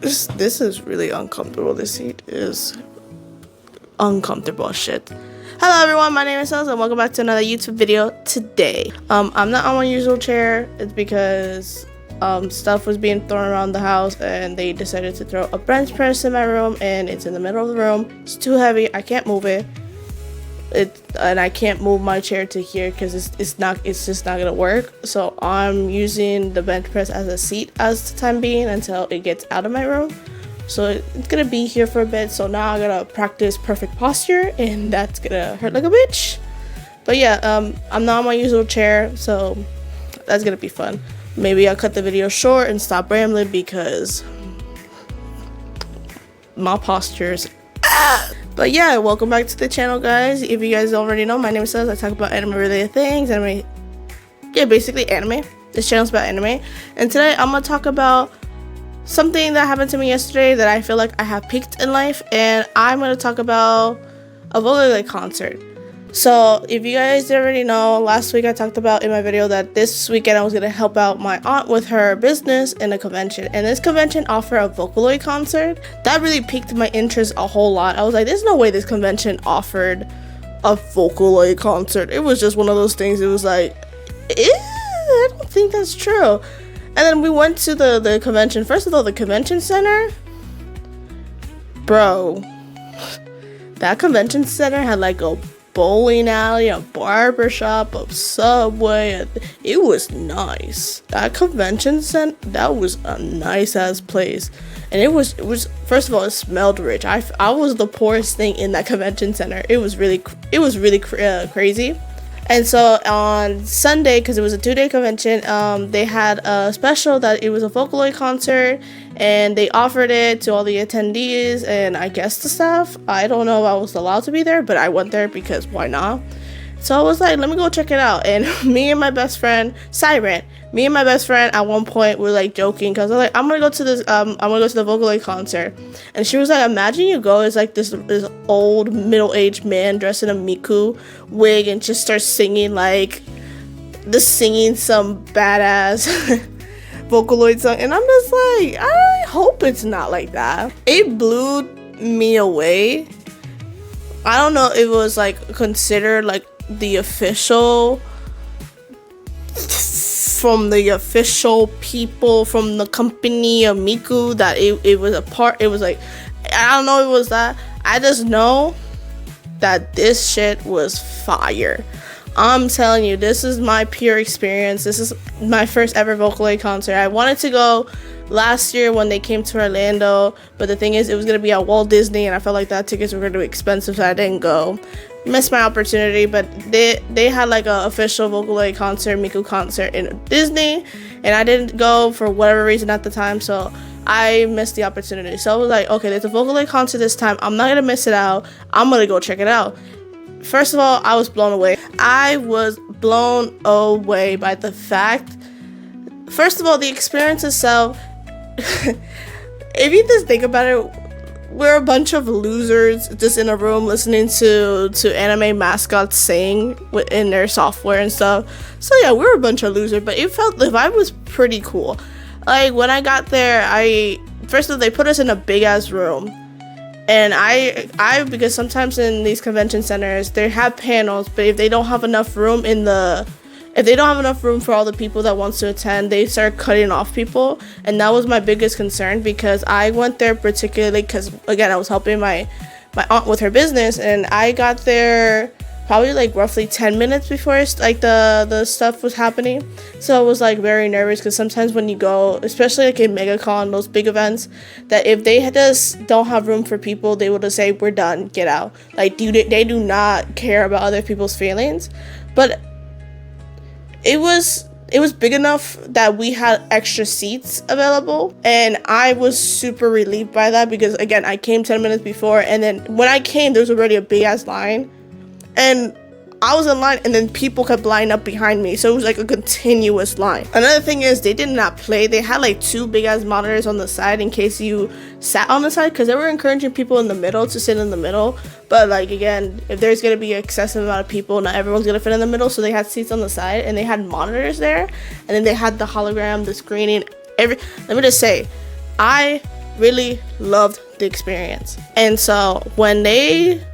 This is really uncomfortable. This seat is uncomfortable as shit. Hello everyone, my name is Elsa and welcome back to another YouTube video today. I'm not on my usual chair. It's because stuff was being thrown around the house and they decided to throw a bench press in my room, and it's in the middle of the room. It's too heavy. I can't move it. And I can't move my chair to here because it's just not gonna work. So I'm using the bench press as a seat as the time being until it gets out of my room. So it's gonna be here for a bit. So now I gotta practice perfect posture, and that's gonna hurt like a bitch. But yeah, I'm not on my usual chair, so that's gonna be fun. Maybe I'll cut the video short and stop rambling because my posture's But yeah, welcome back to the channel, guys. If you guys already know, my name is Saz. I talk about anime related things, basically anime. This channel's about anime, and today I'm gonna talk about something that happened to me yesterday that I feel like I have peaked in life, and I'm gonna talk about a Vocaloid concert. So if you guys already know, last week I talked about in my video that this weekend I was gonna help out my aunt with her business in a convention, and this convention offered a Vocaloid concert. That really piqued my interest a whole lot. I was like, there's no way this convention offered a Vocaloid concert. It was just one of those things. It was like, I don't think that's true. And then we went to the convention. First of all, the convention center, bro, that convention center had like a bowling alley, a barber shop, a Subway. It was nice. That convention center, that was a nice ass place, and it was first of all, it smelled rich. I was the poorest thing in that convention center. It was really crazy. And so on Sunday, because it was a 2-day convention, they had a special that it was a Vocaloid concert, and they offered it to all the attendees and I guess the staff. I don't know if I was allowed to be there, but I went there because why not? So I was like, let me go check it out. And me and my best friend, Siren, at one point were like joking because I was like, I'm gonna go to the Vocaloid concert. And she was like, imagine you go, it's like this old middle-aged man dressed in a Miku wig and just starts singing some badass Vocaloid song. And I'm just like, I hope it's not like that. It blew me away. I don't know if it was like considered like the official from the official people from the company of Miku that it was a part. It was like, I don't know if it was that. I just know that this shit was fire. I'm telling you, this is my pure experience. This is my first ever Vocaloid concert. I wanted to go last year when they came to Orlando, but the thing is, it was going to be at Walt Disney, and I felt like that tickets were going to be expensive, so I didn't go. Missed my opportunity, but they had like a official Vocaloid concert, Miku concert in Disney, and I didn't go for whatever reason at the time, so I missed the opportunity. So I was like, okay, there's a Vocaloid concert this time. I'm not going to miss it out. I'm going to go check it out. First of all, I was blown away. I was blown away by the fact, first of all, the experience itself. If you just think about it, we're a bunch of losers just in a room listening to anime mascots sing in their software and stuff. So yeah, we're a bunch of losers, but it felt, the vibe was pretty cool. Like when I got there, first of all, they put us in a big ass room. And I because sometimes in these convention centers they have panels, but if they don't have enough room for all the people that wants to attend, they start cutting off people. And that was my biggest concern, because I went there particularly because, again, I was helping my aunt with her business, and I got there probably like roughly 10 minutes before like the stuff was happening. So I was like very nervous, because sometimes when you go, especially like in MegaCon, those big events, that if they just don't have room for people, they will just say, we're done, get out. Like they do not care about other people's feelings. But it was big enough that we had extra seats available, and I was super relieved by that, because again, I came 10 minutes before, and then when I came there was already a big ass line, and I was in line, and then people kept lining up behind me, so it was like a continuous line. Another thing is, they did not play. They had like 2 big ass monitors on the side in case you sat on the side, because they were encouraging people in the middle to sit in the middle. But like, again, if there's gonna be an excessive amount of people, not everyone's gonna fit in the middle, so they had seats on the side, and they had monitors there, and then they had the hologram, the screening, let me just say, I really loved the experience. And so when they,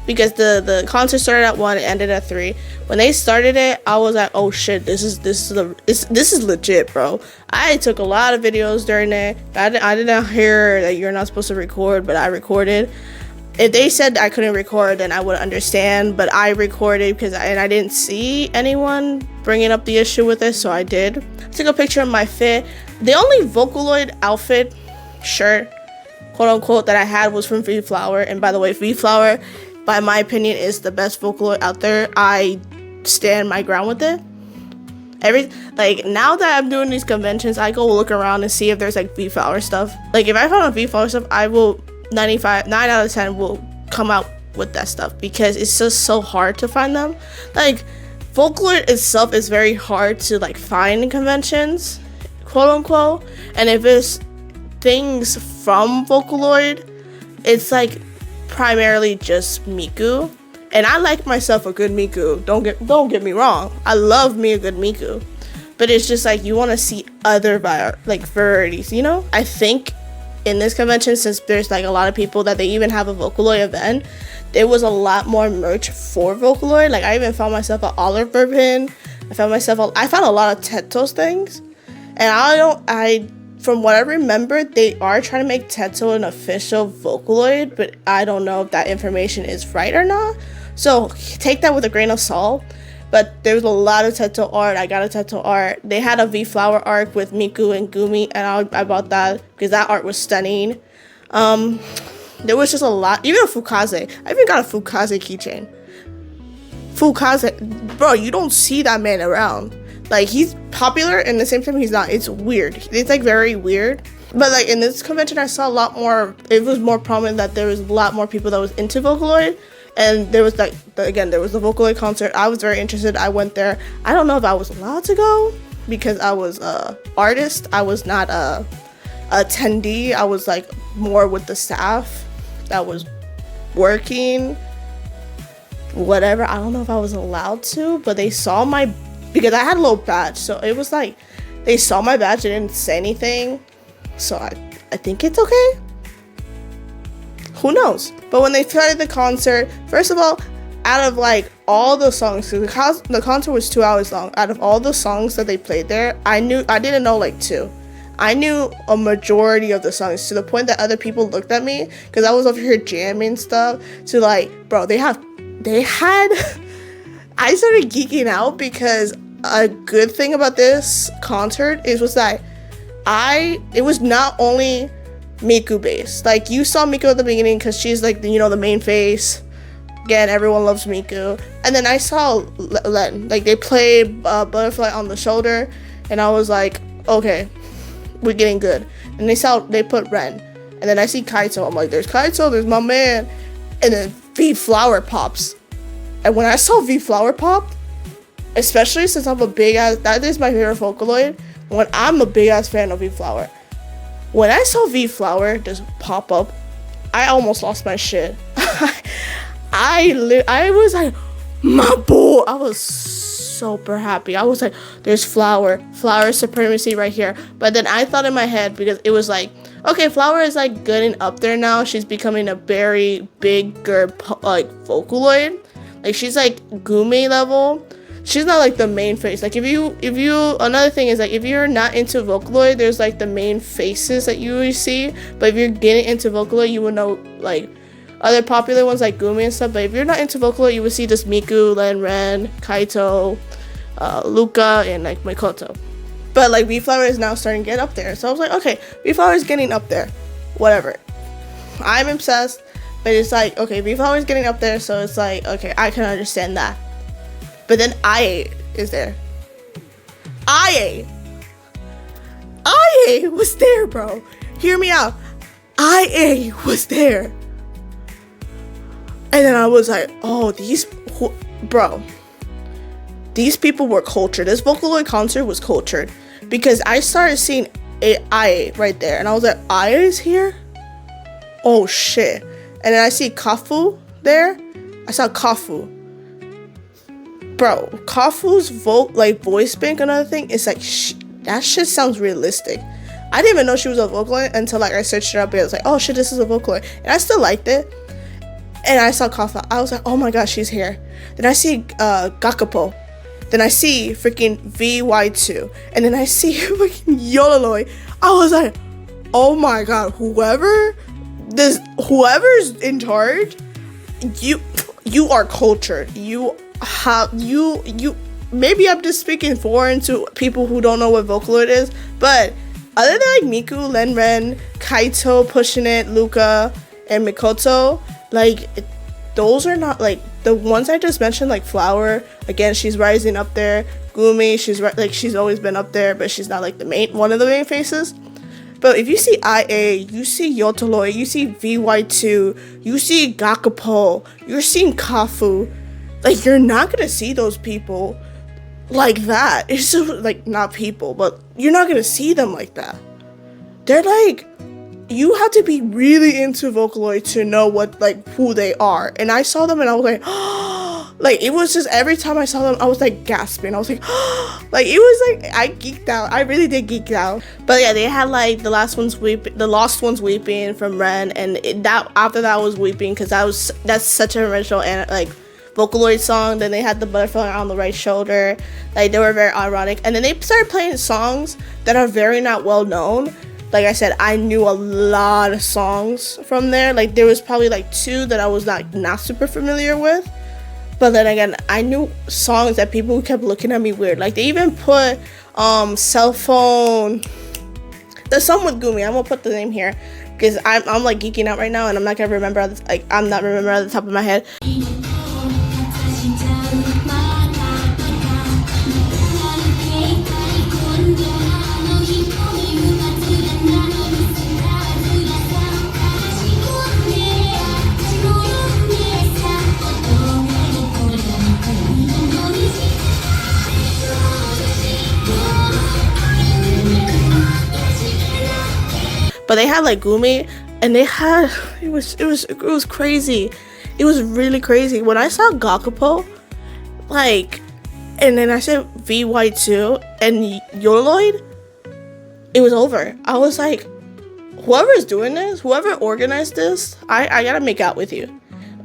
because the concert started at 1, it ended at 3. When they started it, I was like, oh shit, this is legit, bro. I took a lot of videos during it. I didn't hear that you're not supposed to record, but I recorded. If they said I couldn't record, then I would understand, but I recorded because I didn't see anyone bringing up the issue with it, so I did. I took a picture of my fit. The only Vocaloid outfit, shirt, quote unquote, that I had was from V-Flower. And by the way, V-Flower, by my opinion, is the best Vocaloid out there. I stand my ground with it. Now that I'm doing these conventions, I go look around and see if there's like V-Flower stuff. Like if I found a V-Flower stuff, I will 9 out of 10 will come out with that stuff, because it's just so hard to find them. Like Vocaloid itself is very hard to like find in conventions, quote unquote. And if it's things from Vocaloid, it's like primarily just Miku. And I like myself a good Miku. Don't get me wrong. I love me a good Miku. But it's just like you want to see other varieties, you know? I think in this convention, since there's like a lot of people that they even have a Vocaloid event, there was a lot more merch for Vocaloid. Like I even found myself an Oliver pin. I found a lot of Teto's things. And from what I remember, they are trying to make Teto an official Vocaloid, but I don't know if that information is right or not. So take that with a grain of salt. But there was a lot of Teto art. I got a Teto art. They had a V-Flower arc with Miku and Gumi, and I bought that because that art was stunning. There was just a lot. Even a Fukaze. I even got a Fukaze keychain. Fukaze, bro, you don't see that man around. Like, he's popular, and at the same time, he's not. It's weird. It's, like, very weird. But, like, in this convention, I saw a lot more. It was more prominent that there was a lot more people that was into Vocaloid. And there was, like, there was the Vocaloid concert. I was very interested. I went there. I don't know if I was allowed to go because I was a artist. I was not a attendee. I was, like, more with the staff that was working. Whatever. I don't know if I was allowed to, but they saw my... Because I had a little badge. So it was, like, they saw my badge. They didn't say anything. So I think it's okay. Who knows? But when they started the concert, first of all, out of like all the songs, because the concert was 2 hours long, out of all the songs that they played there, I didn't know like 2. I knew a majority of the songs, to the point that other people looked at me because I was over here jamming stuff, to like, bro, they had I started geeking out because a good thing about this concert was that it was not only Miku based. Like, you saw Miku at the beginning because she's like the main face. Again, everyone loves Miku. And then I saw Len. Like, they played Butterfly on the Shoulder, and I was like, okay, we're getting good. And they put Ren, and then I see Kaito. I'm like, there's Kaito, there's my man. And then V-Flower pops. And when I saw V-Flower pop, especially since I'm a big ass, that is my favorite Vocaloid, when I'm a big ass fan of V-Flower. When I saw V-Flower just pop up, I almost lost my shit. I was like, my boy. I was super happy. I was like, there's Flower supremacy right here. But then I thought in my head, because it was like, okay, Flower is like getting up there now. She's becoming a very bigger like Vocaloid. Like, she's like Gumi level. She's not like the main face. Like, if you another thing is, like, if you're not into Vocaloid, there's like the main faces that you always see. But if you're getting into Vocaloid, you would know like other popular ones like Gumi and stuff. But if you're not into Vocaloid, you would see just Miku, Ren, Kaito, Luca, and like Mikoto. But like V-Flower is now starting to get up there. So I was like, okay, V-Flower is getting up there. Whatever. I'm obsessed. But it's like, okay, V-Flower is getting up there. So it's like, okay, I can understand that. But then IA is there. IA was there, bro. Hear me out. IA was there. And then I was like, oh, these people were cultured. This Vocaloid concert was cultured. Because I started seeing IA right there. And I was like, IA is here? Oh, shit. And then I see Kafu there. I saw Kafu. Bro, Kafu's voice bank, another thing, is like, that shit sounds realistic. I didn't even know she was a Vocaloid until like I searched her up and I was like, oh shit, this is a Vocaloid. And I still liked it. And I saw Kafa. I was like, oh my gosh, she's here. Then I see Gakapo. Then I see freaking VY2. And then I see freaking Yololoid. I was like, oh my god, whoever's in charge, you are cultured. You maybe I'm just speaking foreign to people who don't know what Vocaloid is, but other than like Miku, Lenren, Kaito pushing it, Luca, and Mikoto, like those are not like the ones I just mentioned. Like Flower, again, she's rising up there. Gumi, she's always been up there, but she's not like one of the main faces. But if you see IA, you see Yotoloi, you see VY2, you see Gakapo, you're seeing Kafu, like you're not gonna see those people like that. It's just like, not people, but you're not gonna see them like that. They're like, you have to be really into Vocaloid to know what, like, who they are. And I saw them and I was like, like, it was just every time I saw them, I was like gasping. I was like, like, it was like, I geeked out. I really did geek out. But yeah, they had like the Lost Ones Weeping from Ren, and after that was Weeping, because that's such an original and like Vocaloid song. Then they had the Butterfly on the Right Shoulder. Like, they were very ironic. And then they started playing songs that are very not well known. Like I said, I knew a lot of songs from there. Like, there was probably like 2 that I was not super familiar with. But then again, I knew songs that people kept looking at me weird. Like, they even put Cell Phone. There's some with Gumi. I'm gonna put the name here because I'm like geeking out right now, and I'm not gonna remember. I'm not remembering at the top of my head. But they had like Gumi, and they had it was crazy. It was really crazy. When I saw Gakapo, like, and then I said VY2 and Yoloid, it was over. I was like, whoever's doing this, whoever organized this, I gotta make out with you.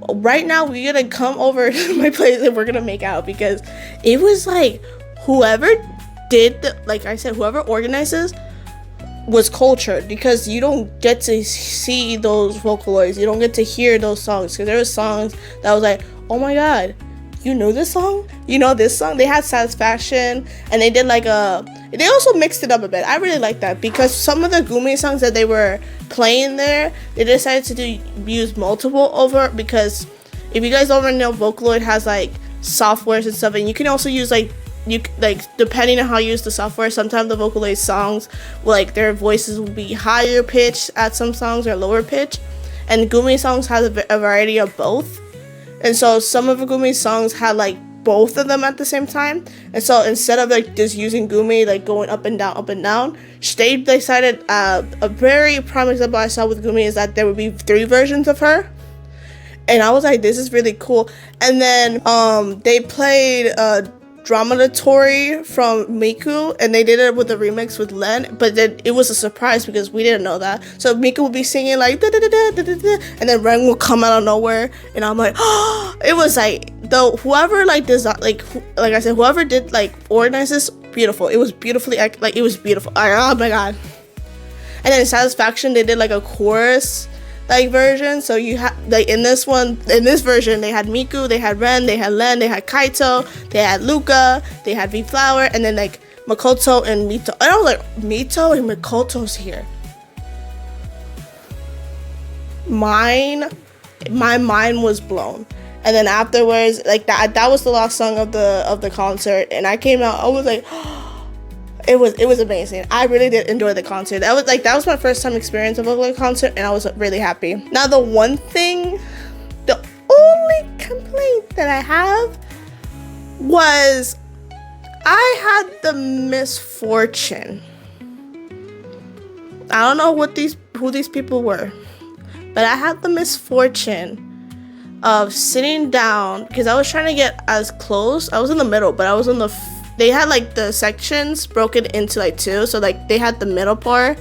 Right now, we're gonna come over to my place and we're gonna make out, because it was like, whoever organizes was cultured, because you don't get to see those Vocaloids, you don't get to hear those songs, because there were songs that was like, oh my god, you know this song? You know this song? They had Satisfaction, and they did like they also mixed it up a bit. I really like that, because some of the Gumi songs that they were playing there, they decided to use multiple over, because if you guys don't know, Vocaloid has like softwares and stuff, and you can also use depending on how you use the software, sometimes the Vocaloid songs, like, their voices will be higher pitched at some songs or lower pitch, and Gumi songs has a variety of both. And so some of the Gumi songs had like both of them at the same time, and so instead of like just using Gumi like going up and down, they decided a very prime example I saw with Gumi is that there would be 3 versions of her. And I was like, this is really cool. And then they played Dramatatory from Miku, and they did it with a remix with Len, but then it was a surprise because we didn't know that. So Miku would be singing like da da da da da da, and then Ren will come out of nowhere, and I'm like, oh, it was like, though, whoever like design, like I said, whoever did like organize this, beautiful. It was beautifully, like, it was beautiful. Oh my god. And then Satisfaction, they did like a chorus like version. So you have like in this version they had Miku, they had Ren, they had Len, they had Kaito, they had Luca, they had V Flower, and then like Makoto and Mito. And I was like, Mito and Makoto's here. My mind was blown. And then afterwards, like that was the last song of the concert, and I came out, I was like, It was amazing. I really did enjoy the concert. That was my first time experience of a Vocaloid concert, and I was really happy. Now the only complaint that I have was I had the misfortune. I don't know who these people were, but I had the misfortune of sitting down because I was trying to get as close. I was in the middle, but I was they had like the sections broken into like 2, so like they had the middle part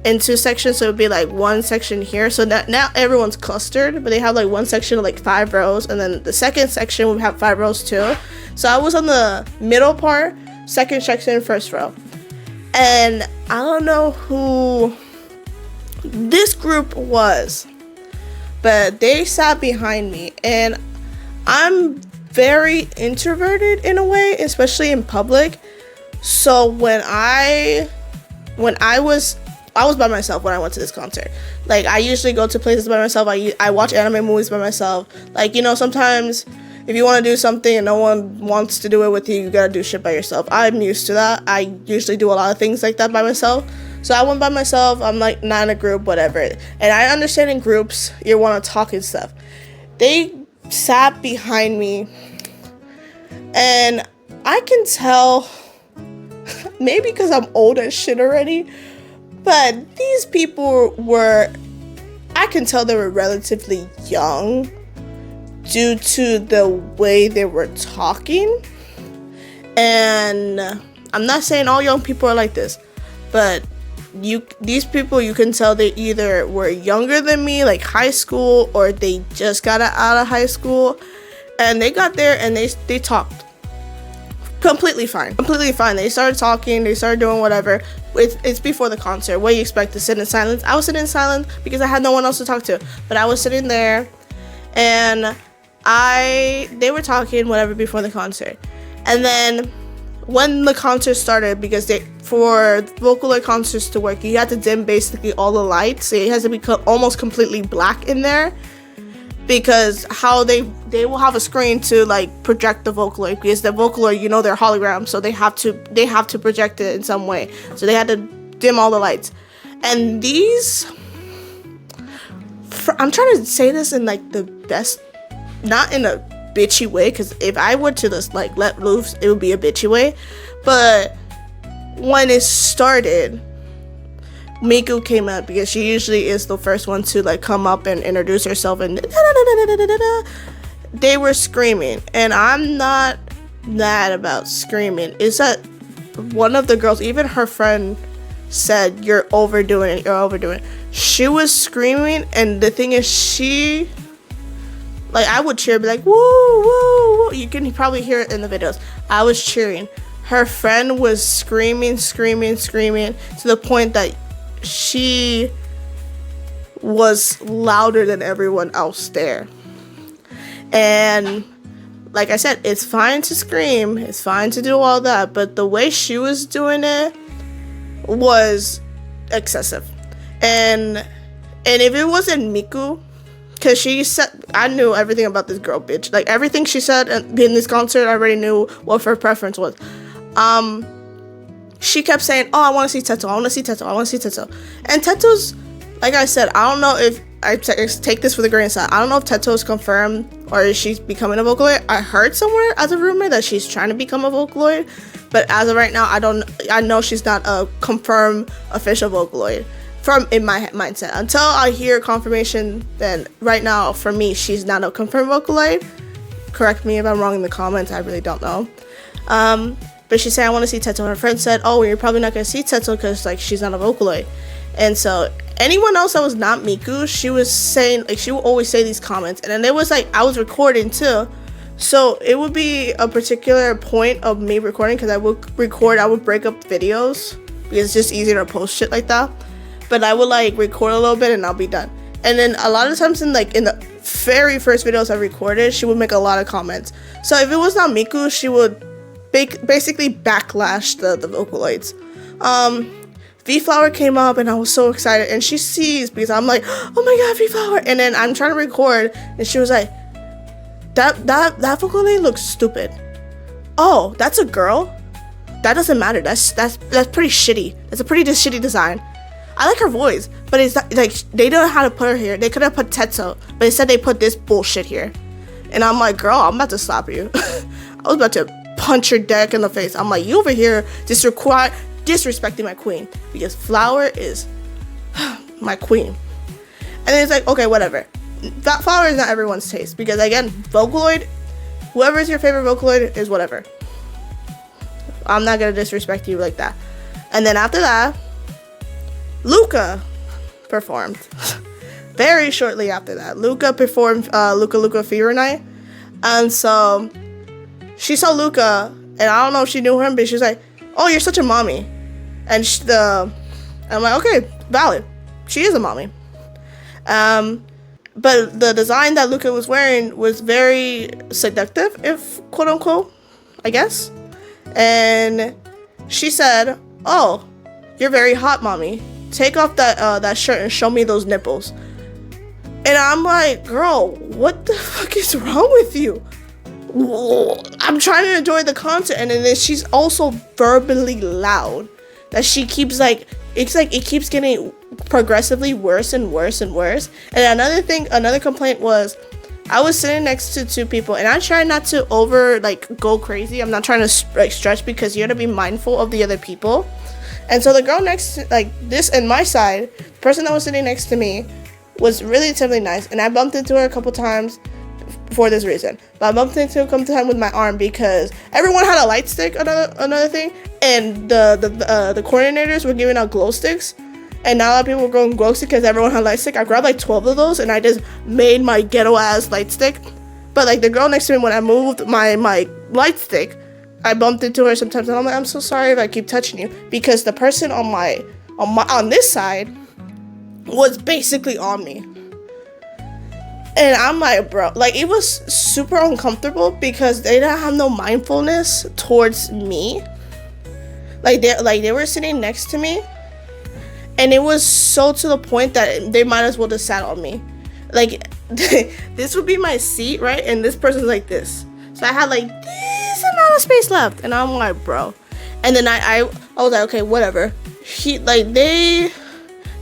in 2 sections, so it would be like 1 section here. So now everyone's clustered, but they have like 1 section of like 5 rows, and then the second section would have 5 rows too. So I was on the middle part, second section, first row. And I don't know who this group was, but they sat behind me, and I'm very introverted in a way, especially in public. So when I was by myself when I went to this concert. Like, I usually go to places by myself. I watch anime movies by myself. Like, you know, sometimes if you want to do something and no one wants to do it with you, you gotta do shit by yourself. I'm used to that. I usually do a lot of things like that by myself. So I went by myself. I'm like not in a group, whatever. And I understand in groups you want to talk and stuff. They sat behind me, and I can tell, maybe because I'm old as shit already, but these people were, I can tell they were relatively young due to the way they were talking. And I'm not saying all young people are like this, but these people, you can tell they either were younger than me, like high school, or they just got out of high school, and they got there and they talked. Completely fine. They started talking, they started doing whatever. It's before the concert. What do you expect, to sit in silence? I was sitting in silence because I had no one else to talk to. But I was sitting there, and they were talking whatever before the concert. And then when the concert started, because for Vocaloid concerts to work, you have to dim basically all the lights. So it has to be almost completely black in there, because how they will have a screen to like project the Vocaloid, because the Vocaloid, you know, they're holograms, so they have to project it in some way. So they had to dim all the lights. And these, I'm trying to say this in like the best, not in a bitchy way, because if I were to just like let loose, it would be a bitchy way. But when it started, Miku came out, because she usually is the first one to like come up and introduce herself, and they were screaming. And I'm not mad about screaming. It's that one of the girls, even her friend, said, "You're overdoing it. She was screaming, and the thing is, she, like, I would cheer, be like, woo, woo, woo. You can probably hear it in the videos. I was cheering. Her friend was screaming to the point that she was louder than everyone else there. And like I said, it's fine to scream, it's fine to do all that, but the way she was doing it was excessive. And if it wasn't Miku, because she said, I knew everything about this girl, bitch. Like, everything she said in this concert, I already knew what her preference was. She kept saying, "Oh, I want to see Teto. I want to see Teto." And Teto's, like I said, I don't know if I take this with a grain of salt. I don't know if Teto is confirmed or if she's becoming a Vocaloid. I heard somewhere as a rumor that she's trying to become a Vocaloid, but as of right now, I know she's not a confirmed official Vocaloid in my mindset. Until I hear confirmation, then right now, for me, she's not a confirmed Vocaloid. Correct me if I'm wrong in the comments. I really don't know. But she said, "I want to see Teto." Her friend said, "Oh, you're probably not going to see Teto because, like, she's not a Vocaloid." And so anyone else that was not Miku, she was saying, like, she would always say these comments. And then it was like, I was recording too. So it would be a particular point of me recording, because I would break up videos because it's just easier to post shit like that. But I would like record a little bit and I'll be done. And then a lot of times in the very first videos I recorded, she would make a lot of comments. So if it was not Miku, she would basically backlash the Vocaloids. V-Flower came up and I was so excited, and she sees, because I'm like, "Oh my god, V-Flower!" And then I'm trying to record, and she was like, that Vocaloid looks stupid. "Oh, that's a girl? That doesn't matter. That's pretty shitty. That's a pretty shitty design. I like her voice, but it's not, like, they don't know how to put her here. They could have put Tetsuo, but instead they put this bullshit here." And I'm like, "Girl, I'm about to slap you." I was about to punch your deck in the face. I'm like, "You over here disrespecting my queen, because Flower is my queen." And it's like, okay, whatever. That Flower is not everyone's taste, because again, Vocaloid, whoever is your favorite Vocaloid is whatever. I'm not gonna disrespect you like that. And then after that, Luca performed. Very shortly after that, Luca performed Luca Fever Night. And so she saw Luca, and I don't know if she knew him, but she was like, "Oh, you're such a mommy." And I'm like, okay, valid. She is a mommy. But the design that Luca was wearing was very seductive, if quote unquote, I guess. And she said, "Oh, you're very hot, mommy. Take off that shirt and show me those nipples." And I'm like, girl, what the fuck is wrong with you? I'm trying to enjoy the concert, and then she's also verbally loud. That she keeps like it keeps getting progressively worse and worse and worse. And another complaint was, I was sitting next to two people, and I try not to go crazy. I'm not trying to stretch, because you gotta be mindful of the other people. And so the girl next to this and my side, the person that was sitting next to me, was relatively nice, and I bumped into her a couple times for this reason. But I bumped into her a couple times with my arm because everyone had a light stick, another thing, and the coordinators were giving out glow sticks, and not a lot of people were going glow sticks because everyone had light stick. I grabbed 12 of those, and I just made my ghetto ass light stick. But the girl next to me, when I moved my light stick, I bumped into her sometimes, and I'm like, "I'm so sorry if I keep touching you," because the person on this side was basically on me. And I'm like, bro, it was super uncomfortable because they didn't have no mindfulness towards me. They were sitting next to me, and it was so to the point that they might as well just sat on me. This would be my seat, right? And this person's like this. So I had this amount of space left, and I'm like, bro. And then I was like, okay, whatever.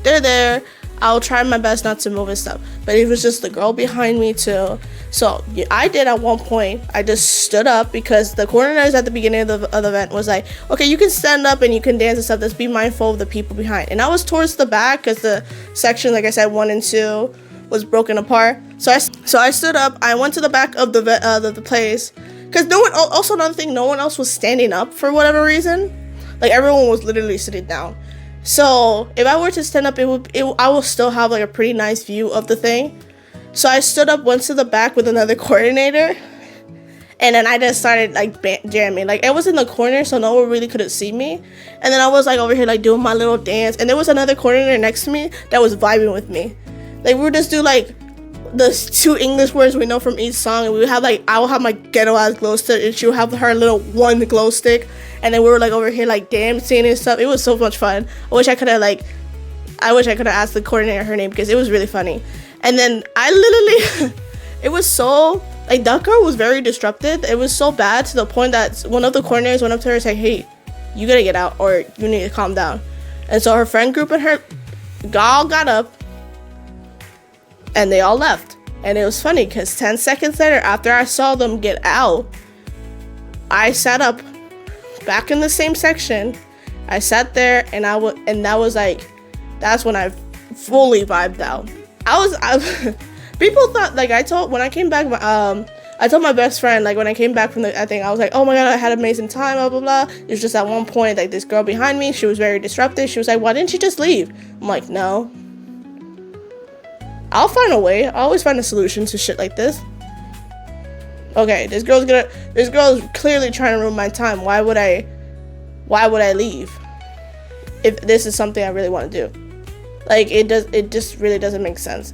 They're there. I'll try my best not to move and stuff. But it was just the girl behind me too. So I did at one point. I just stood up because the coordinators at the beginning of the event was like, okay, you can stand up and you can dance and stuff. Just be mindful of the people behind. And I was towards the back because the section, like I said, 1 and 2 was broken apart. So I stood up. I went to the back of the place because also another thing, no one else was standing up for whatever reason. Everyone was literally sitting down. So if I were to stand up, I will still have a pretty nice view of the thing. So I stood up, went to the back with another coordinator, and then I just started jamming. It was in the corner, so no one really couldn't see me. And then I was over here doing my little dance, and there was another coordinator next to me that was vibing with me. We would just do the 2 English words we know from each song, and we would have I will have my ghetto ass glow stick, and she would have her little 1 glow stick, and then we were over here dancing and stuff. It was so much fun. I wish I could have asked the coordinator her name because it was really funny. And then I literally it was so that girl was very disrupted. It was so bad to the point that one of the coordinators went up to her and said, "Hey, you gotta get out, or you need to calm down." And so her friend group and her all got up, and they all left. And it was funny because 10 seconds later, after I saw them get out, I sat up back in the same section. I sat there, and that was that's when I fully vibed out. People thought when I came back, I told my best friend when I came back from the thing, I was like, "Oh my god, I had an amazing time, blah blah blah." It's just at one point this girl behind me, she was very disruptive. She was like, "Why didn't you just leave?" I'm like, "No, I'll find a way. I always find a solution to shit like this." Okay, this girl's clearly trying to ruin my time. Why would I leave if this is something I really want to do? It just really doesn't make sense.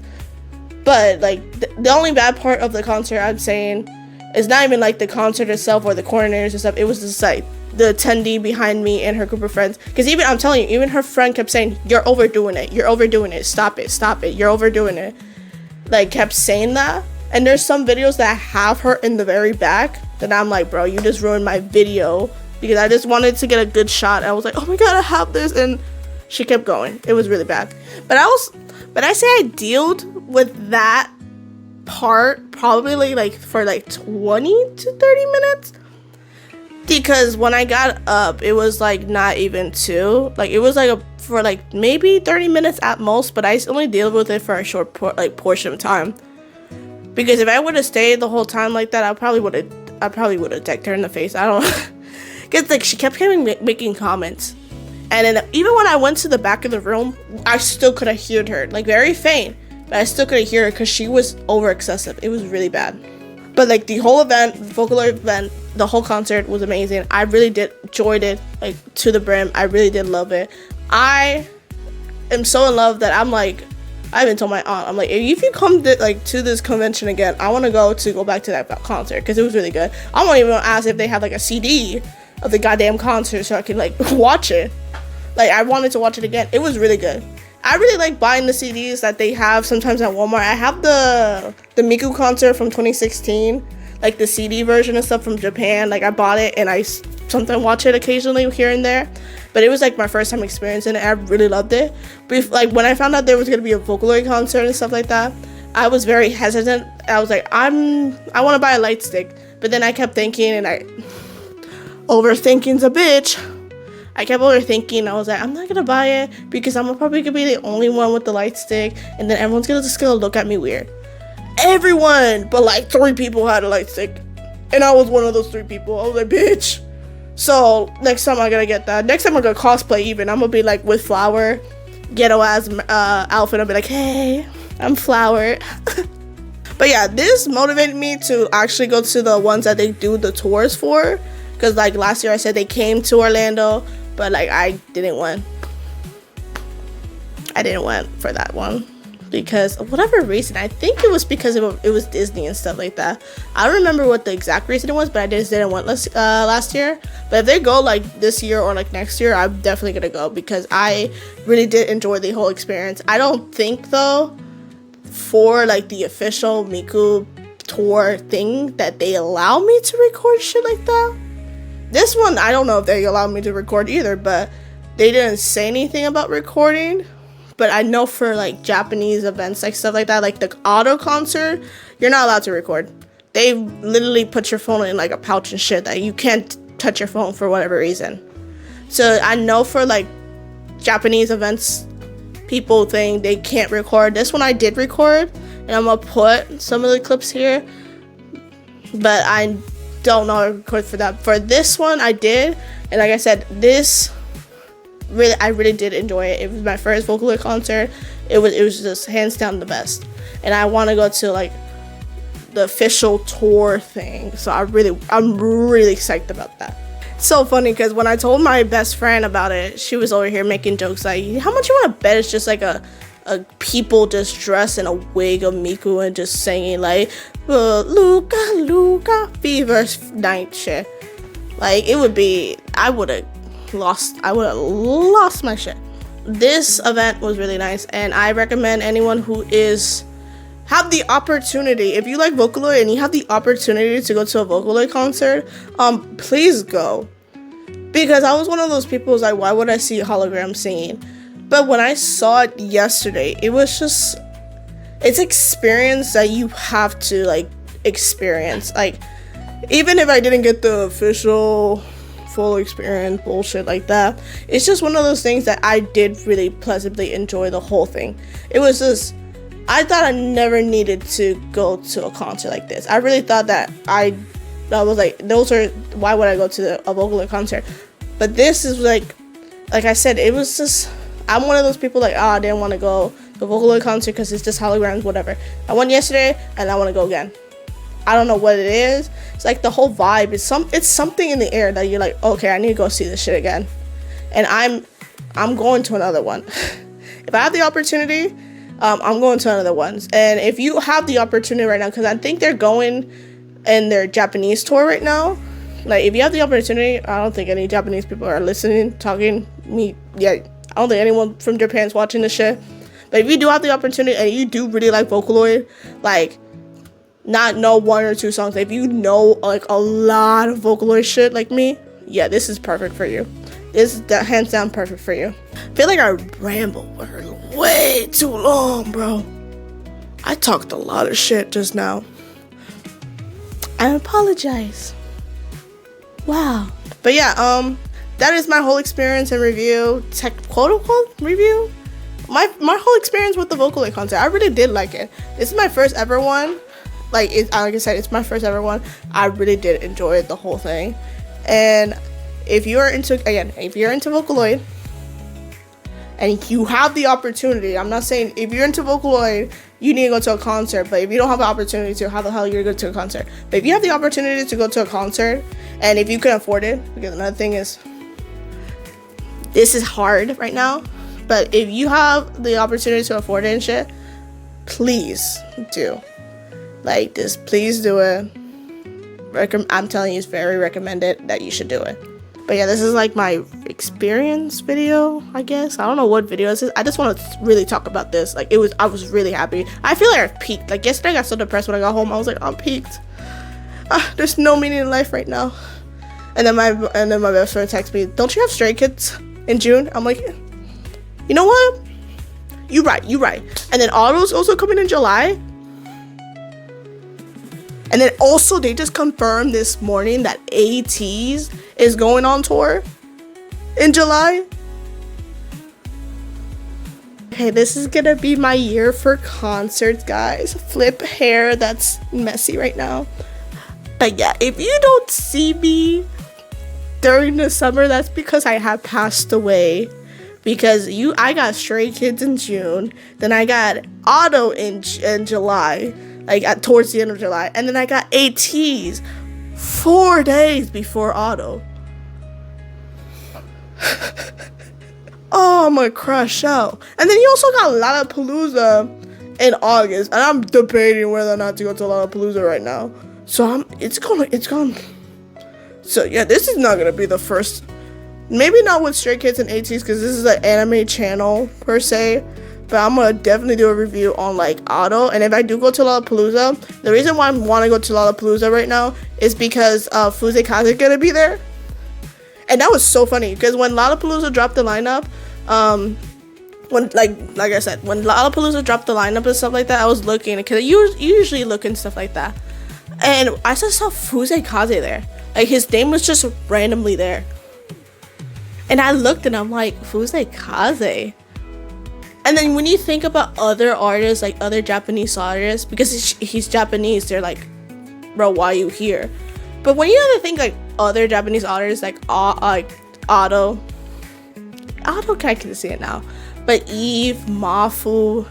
But the only bad part of the concert, I'm saying, is not even the concert itself or the coordinators and stuff. It was just the attendee behind me and her group of friends. Because I'm telling you, even her friend kept saying, "You're overdoing it. You're overdoing it. Stop it. Stop it. You're overdoing it." Kept saying that. And there's some videos that have her in the very back that I'm like, bro, you just ruined my video because I just wanted to get a good shot. I was like, "Oh my god, I have this," and she kept going. It was really bad. But I say I dealt with that part probably for 20 to 30 minutes. Because when I got up, it was not even 2. It was for maybe 30 minutes at most, but I only dealt with it for a short portion of time. Because if I would have stayed the whole time like that, I probably would have decked her in the face. I don't know. Because she kept making comments. And then even when I went to the back of the room, I still could have heard her, like very faint, but I still could have heard her because she was over excessive. It was really bad. But like the whole event, Vocaloid event, the whole concert was amazing. I really did enjoyed it, like to the brim. I really did love it. I am so in love that I'm like, I even told my aunt, I'm like, if you come to this convention again, I want to go back to that concert because it was really good. I won't even ask if they have like a CD of the goddamn concert so I can like watch it. Like I wanted to watch it again. It was really good. I really like buying the CDs that they have sometimes at Walmart. I have the Miku concert from 2016, like the CD version and stuff from Japan. Like I bought it and I sometimes watch it occasionally here and there. But it was like my first time experiencing it. I really loved it. But like when I found out there was gonna be a Vocaloid concert and stuff like that, I was very hesitant. I was like, I want to buy a light stick. But then I kept thinking, and overthinking's a bitch. I kept overthinking. I was like, I'm not gonna buy it because I'm probably gonna be the only one with the light stick, and then everyone's just gonna look at me weird. Everyone but like 3 people had a light stick, and I was one of those 3 people. I was like, bitch. So next time I'm gonna get that. Next time I'm gonna cosplay even. I'm gonna be like with Flower, ghetto ass outfit. I'll be like, hey, I'm Flower. But yeah, this motivated me to actually go to the ones that they do the tours for. Because like last year I said they came to Orlando, but like I didn't win for that one. Because of whatever reason, I think it was because it was Disney and stuff like that. I don't remember what the exact reason it was, but I just didn't want last year. But if they go like this year or like next year, I'm definitely gonna go because I really did enjoy the whole experience. I don't think though, for like the official Miku tour thing, that they allow me to record shit like that. This one, I don't know if they allowed me to record either, but they didn't say anything about recording. But I know for like Japanese events, like stuff like that, like the auto concert, you're not allowed to record. They literally put your phone in like a pouch and shit that you can't touch your phone for whatever reason. So I know for like Japanese events, people think they can't record. This one I did record, and I'm gonna put some of the clips here. But I don't know how to record for that. For this one, I did, and like I said, I really did enjoy it. It was my first Vocaloid concert. It was just hands down the best. And I want to go to like the official tour thing. So I'm really psyched about that. It's so funny because when I told my best friend about it, she was over here making jokes like, how much you want to bet it's just like a people just dressed in a wig of Miku and just singing like Luca Fever night shit. Like it would be, I would have lost my shit. This event was really nice, and I recommend anyone who have the opportunity, if you like Vocaloid and you have the opportunity to go to a Vocaloid concert, please go. Because I was one of those people who's like, why would I see holograms singing? But when I saw it yesterday, it was just, it's experience that you have to like experience. Like even if I didn't get the official full experience bullshit like that, it's just one of those things that I did really pleasantly enjoy the whole thing. It was just, I thought I never needed to go to a concert like this. I really thought that I was like, why would I go to a Vocaloid concert? But this is like I said, it was just, I'm one of those people like, I didn't want to go to a Vocaloid concert because it's just holograms, whatever. I went yesterday and I want to go again. I don't know what it is. It's like the whole vibe. It's something in the air that you're like, okay, I need to go see this shit again. And I'm going to another one. If I have the opportunity, I'm going to another one. And if you have the opportunity right now, because I think they're going in their Japanese tour right now. Like if you have the opportunity, I don't think any Japanese people are listening, talking me. Yeah, I don't think anyone from Japan's watching this shit. But if you do have the opportunity and you do really like Vocaloid, like not know 1 or 2 songs. If you know like a lot of Vocaloid shit like me, yeah, this is perfect for you. This is hands down perfect for you. I feel like I rambled way too long, bro. I talked a lot of shit just now. I apologize. Wow. But yeah, that is my whole experience and review, quote unquote review. My whole experience with the Vocaloid concert. I really did like it. This is my first ever one. Like I said, it's my first ever one. I really did enjoy the whole thing. And if you're into Vocaloid, and you have the opportunity, I'm not saying if you're into Vocaloid, you need to go to a concert, but if you don't have the opportunity to, how the hell you're going to go to a concert? But if you have the opportunity to go to a concert, and if you can afford it, because another thing is, this is hard right now, but if you have the opportunity to afford it and shit, please do. Like, just please do it. I'm telling you, it's very recommended that you should do it. But yeah, this is like my experience video, I guess. I don't know what video this is. I just want to really talk about this. Like, I was really happy. I feel like I've peaked. Like, yesterday I got so depressed when I got home. I was like, I'm peaked. There's no meaning in life right now. And then my best friend texted me, don't you have Stray Kids in June? I'm like, you know what? You right. And then Auto's also coming in July. And then also, they just confirmed this morning that ATEEZ is going on tour in July. Okay, this is gonna be my year for concerts, guys. Flip hair that's messy right now. But yeah, if you don't see me during the summer, that's because I have passed away. Because I got Stray Kids in June, then I got Auto in July. Like towards the end of July, and then I got ATEEZ 4 days before Auto. Oh, I'm gonna crush out. And then you also got Lollapalooza in August, and I'm debating whether or not to go to Lollapalooza right now. So it's gonna. So yeah, this is not gonna be the first. Maybe not with Stray Kids and ATEEZ, because this is an anime channel per se. But I'm gonna definitely do a review on like Auto. And if I do go to Lollapalooza, the reason why I want to go to Lollapalooza right now is because Fuse Kaze gonna be there. And that was so funny because when Lollapalooza dropped the lineup, when like I said, when Lollapalooza dropped the lineup and stuff like that, I was looking, because you usually look and stuff like that, and I just saw Fuse Kaze there. Like, his name was just randomly there, and I looked and I'm like, Fuse Kaze. And then when you think about other artists, like other Japanese artists, because he's Japanese, they're like, bro, why are you here? But when you have to think like other Japanese artists, like Auto, I can see it now. But Eve, Mafu,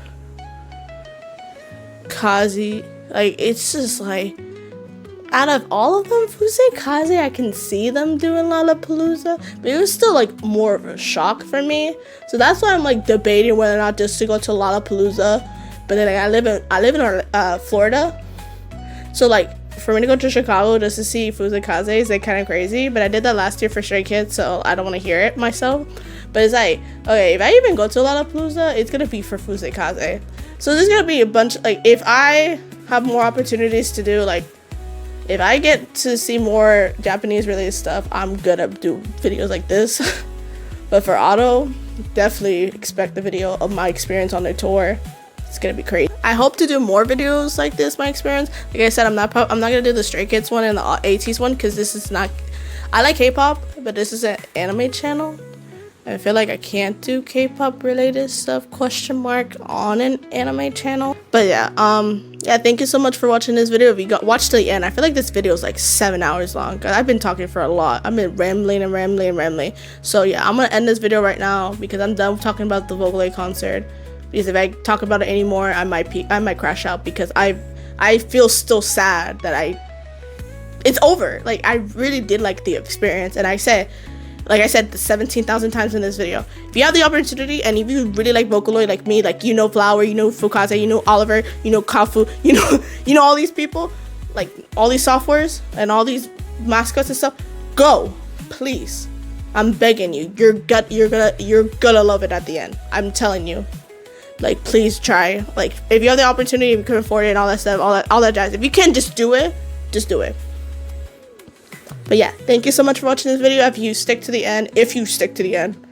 Kazi, like, it's just like, out of all of them, Fuse Kaze, I can see them doing Lollapalooza, but it was still like more of a shock for me. So that's why I'm like debating whether or not just to go to Lollapalooza. But then like, I live in Florida, so like for me to go to Chicago just to see Fuse Kaze is like kind of crazy. But I did that last year for Stray Kids, so I don't want to hear it myself. But it's like, okay, if I even go to Lollapalooza, it's gonna be for Fuse Kaze. So there's gonna be a bunch, like, if I have more opportunities to do, like, if I get to see more Japanese related stuff, I'm gonna do videos like this. But for Auto, definitely expect the video of my experience on their tour. It's gonna be crazy. I hope to do more videos like this, my experience. Like I said, I'm not gonna do the Stray Kids one and the ATEEZ one, because this is not, I like K-pop, but this is an anime channel. I feel like I can't do K-pop related stuff, on an anime channel. But yeah, thank you so much for watching this video. If you watched to the end, I feel like this video is like 7 hours long, because I've been talking for a lot. I've been rambling. So yeah, I'm gonna end this video right now because I'm done talking about the Vocaloid concert. Because if I talk about it anymore, I might crash out, because I feel still sad that it's over. Like, I really did like the experience, and like I said 17,000 times in this video, if you have the opportunity, and if you really like Vocaloid like me, like, you know Flower, you know Fukaze, you know Oliver, you know Kafu, you know all these people, like all these softwares and all these mascots and stuff, go, please. I'm begging you. You're gonna love it at the end. I'm telling you. Like, please try. Like, if you have the opportunity, if you can afford it and all that stuff, all that jazz. If you can, just do it. Just do it. But yeah, thank you so much for watching this video. If you stick to the end,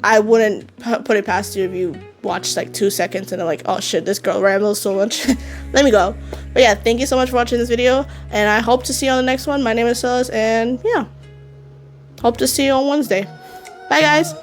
I wouldn't put it past you if you watched like 2 seconds and are like, oh shit, this girl rambles so much. Let me go. But yeah, thank you so much for watching this video, and I hope to see you on the next one. My name is Silas, and yeah, hope to see you on Wednesday. Bye guys.